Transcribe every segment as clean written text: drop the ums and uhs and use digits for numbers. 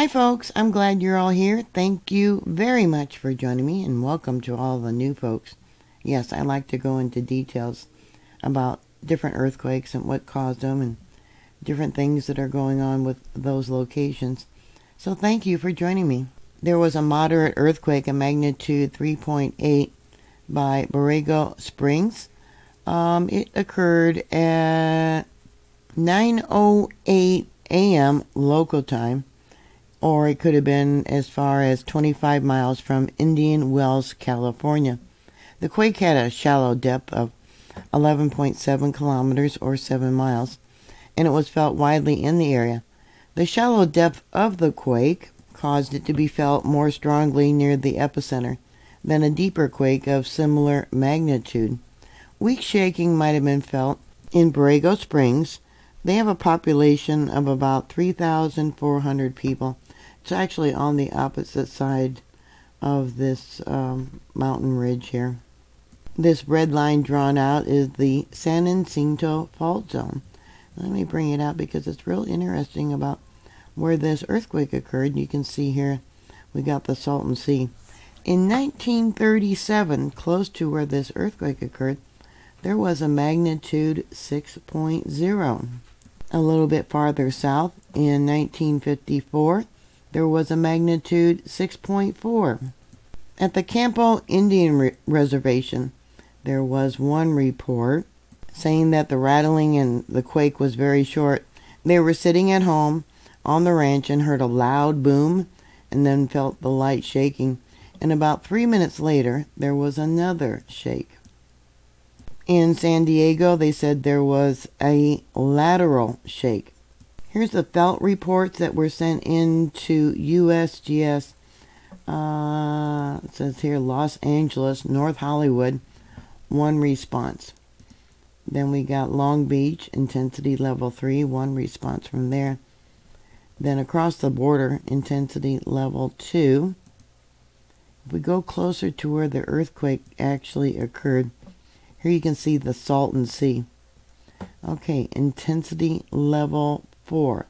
Hi folks, I'm glad you're all here. Thank you very much for joining me, and welcome to all the new folks. Yes, I like to go into details about different earthquakes and what caused them and different things that are going on with those locations. So thank you for joining me. There was a moderate earthquake, a magnitude 3.8 by Borrego Springs. It occurred at 9:08 a.m. local time, or it could have been as far as 25 miles from Indian Wells, California. The quake had a shallow depth of 11.7 kilometers or 7 miles, and it was felt widely in the area. The shallow depth of the quake caused it to be felt more strongly near the epicenter than a deeper quake of similar magnitude. Weak shaking might have been felt in Borrego Springs. They have a population of about 3,400 people. It's actually on the opposite side of this mountain ridge here. This red line drawn out is the San Jacinto Fault Zone. Let me bring it out because it's real interesting about where this earthquake occurred. You can see here we got the Salton Sea. In 1937, close to where this earthquake occurred, there was a magnitude 6.0. A little bit farther south, in 1954, there was a magnitude 6.4. At the Campo Indian Reservation, there was one report saying that the rattling and the quake was very short. They were sitting at home on the ranch and heard a loud boom and then felt the light shaking. And about 3 minutes later, there was another shake. In San Diego, they said there was a lateral shake. Here's the felt reports that were sent in to USGS. It says here Los Angeles, North Hollywood, one response. Then we got Long Beach, intensity level 3, one response from there. Then across the border, intensity level 2. If we go closer to where the earthquake actually occurred, here you can see the Salton Sea. Okay, intensity level 4.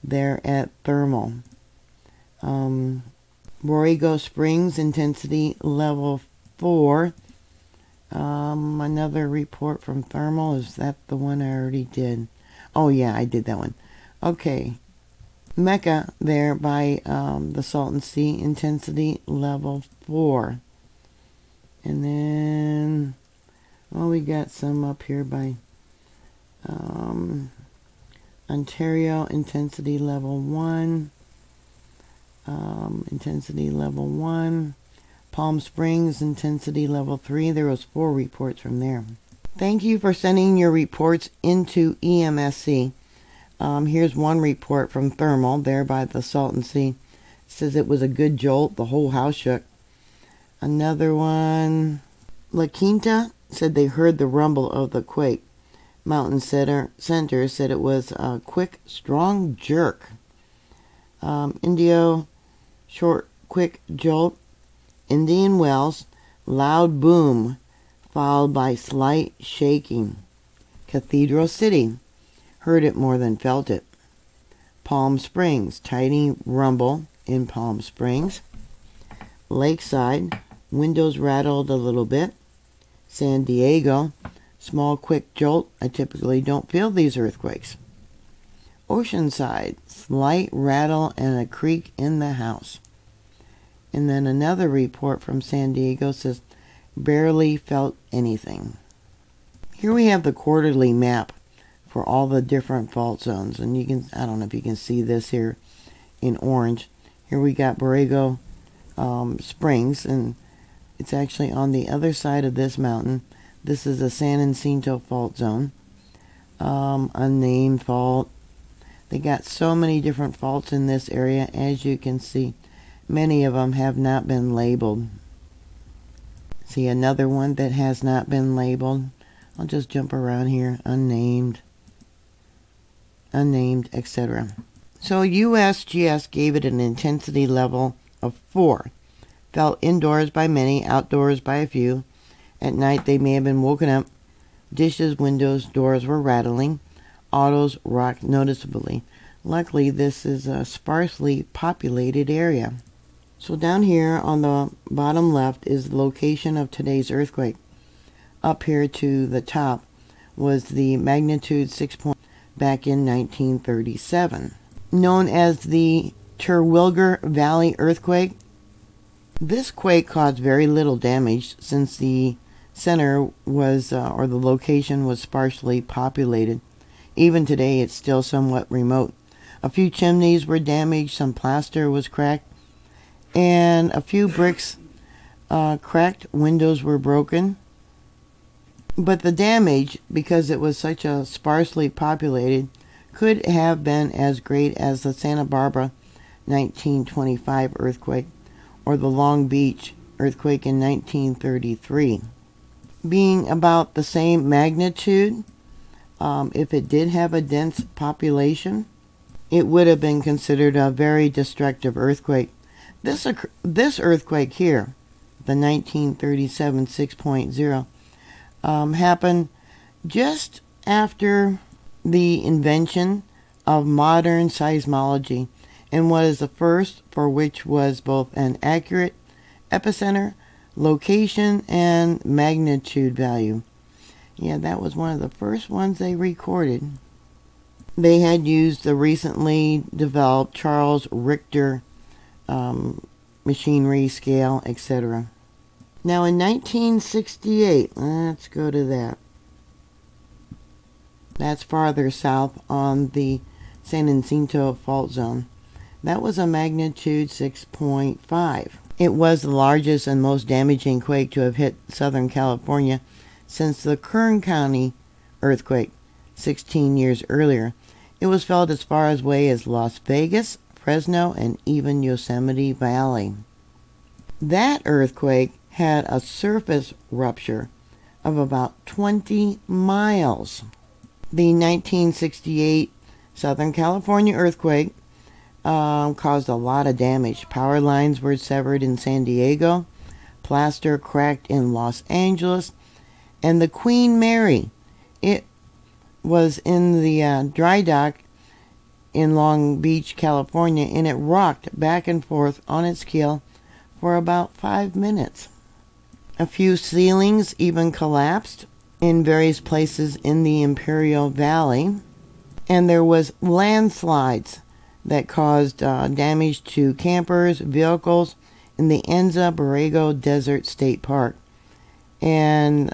There at Thermal. Borrego Springs, intensity level 4. Another report from Thermal. Is that the one I already did? Oh yeah, I did that one. Okay. Mecca there by the Salton Sea, intensity level 4. And then, well, we got some up here by Ontario, intensity level 1. Intensity level 1. Palm Springs, intensity level 3. There was 4 reports from there. Thank you for sending your reports into EMSC. Here's one report from Thermal there by the Salton Sea. It says it was a good jolt. The whole house shook. Another one. La Quinta said they heard the rumble of the quake. Mountain Center said it was a quick, strong jerk. Indio, short, quick jolt. Indian Wells, loud boom, followed by slight shaking. Cathedral City, heard it more than felt it. Palm Springs, tiny rumble in Palm Springs. Lakeside, windows rattled a little bit. San Diego, small quick jolt. I typically don't feel these earthquakes. Oceanside, slight rattle and a creak in the house. And then another report from San Diego says, barely felt anything. Here we have the quarterly map for all the different fault zones. And you can, I don't know if you can see this here in orange. Here we got Borrego Springs, and it's actually on the other side of this mountain. This is a San Jacinto fault zone. Unnamed fault. They got so many different faults in this area, as you can see. Many of them have not been labeled. See another one that has not been labeled. I'll just jump around here. Unnamed, etc. So USGS gave it an intensity level of 4. Felt indoors by many, outdoors by a few. At night they may have been woken up. Dishes, windows, doors were rattling. Autos rocked noticeably. Luckily, this is a sparsely populated area. So down here on the bottom left is the location of today's earthquake. Up here to the top was the magnitude 6 back in 1937. Known as the Terwilliger Valley earthquake, this quake caused very little damage since the center was, or the location was sparsely populated. Even today, it's still somewhat remote. A few chimneys were damaged, some plaster was cracked, and a few bricks cracked, windows were broken. But the damage, because it was such a sparsely populated, could have been as great as the Santa Barbara 1925 earthquake or the Long Beach earthquake in 1933. Being about the same magnitude, if it did have a dense population, it would have been considered a very destructive earthquake. This earthquake here, the 1937 6.0, happened just after the invention of modern seismology, and was the first for which was both an accurate epicenter, location, and magnitude value. Yeah, that was one of the first ones they recorded. They had used the recently developed Charles Richter machinery scale, etc. Now in 1968, let's go to that. That's farther south on the San Jacinto fault zone. That was a magnitude 6.5. It was the largest and most damaging quake to have hit Southern California since the Kern County earthquake 16 years earlier. It was felt as far away as Las Vegas, Fresno, and even Yosemite Valley. That earthquake had a surface rupture of about 20 miles. The 1968 Southern California earthquake caused a lot of damage. Power lines were severed in San Diego, plaster cracked in Los Angeles, and the Queen Mary, it was in the dry dock in Long Beach, California, and it rocked back and forth on its keel for about 5 minutes. A few ceilings even collapsed in various places in the Imperial Valley, and there was landslides that caused damage to campers, vehicles in the Enza Borrego Desert State Park, and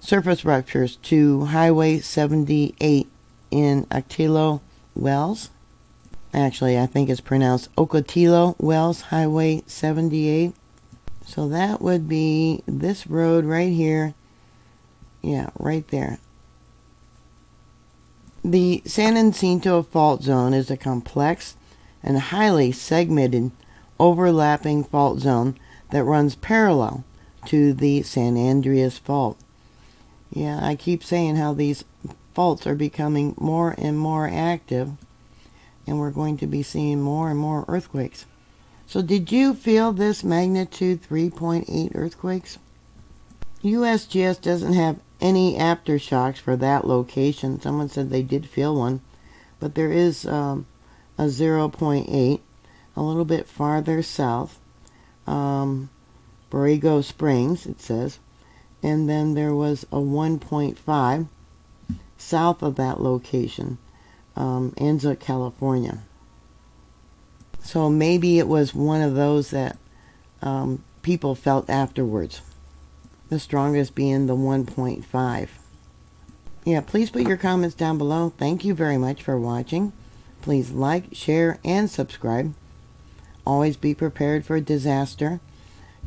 surface ruptures to Highway 78 in Ocotillo Wells. Actually, I think it's pronounced Ocotillo Wells Highway 78. So that would be this road right here. Yeah, right there. The San Jacinto fault zone is a complex and highly segmented overlapping fault zone that runs parallel to the San Andreas fault. Yeah, I keep saying how these faults are becoming more and more active, and we're going to be seeing more and more earthquakes. So did you feel this magnitude 3.8 earthquakes? USGS doesn't have any aftershocks for that location. Someone said they did feel one, but there is a 0.8 a little bit farther south, Borrego Springs, it says, and then there was a 1.5 south of that location, Enza, California. So maybe it was one of those that people felt afterwards. The strongest being the 1.5. Yeah, please put your comments down below. Thank you very much for watching. Please like, share, and subscribe. Always be prepared for disaster.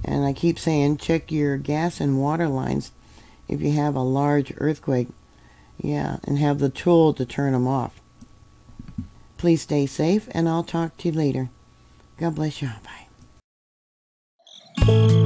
And I keep saying, check your gas and water lines if you have a large earthquake. Yeah, and have the tool to turn them off. Please stay safe, and I'll talk to you later. God bless you. Bye.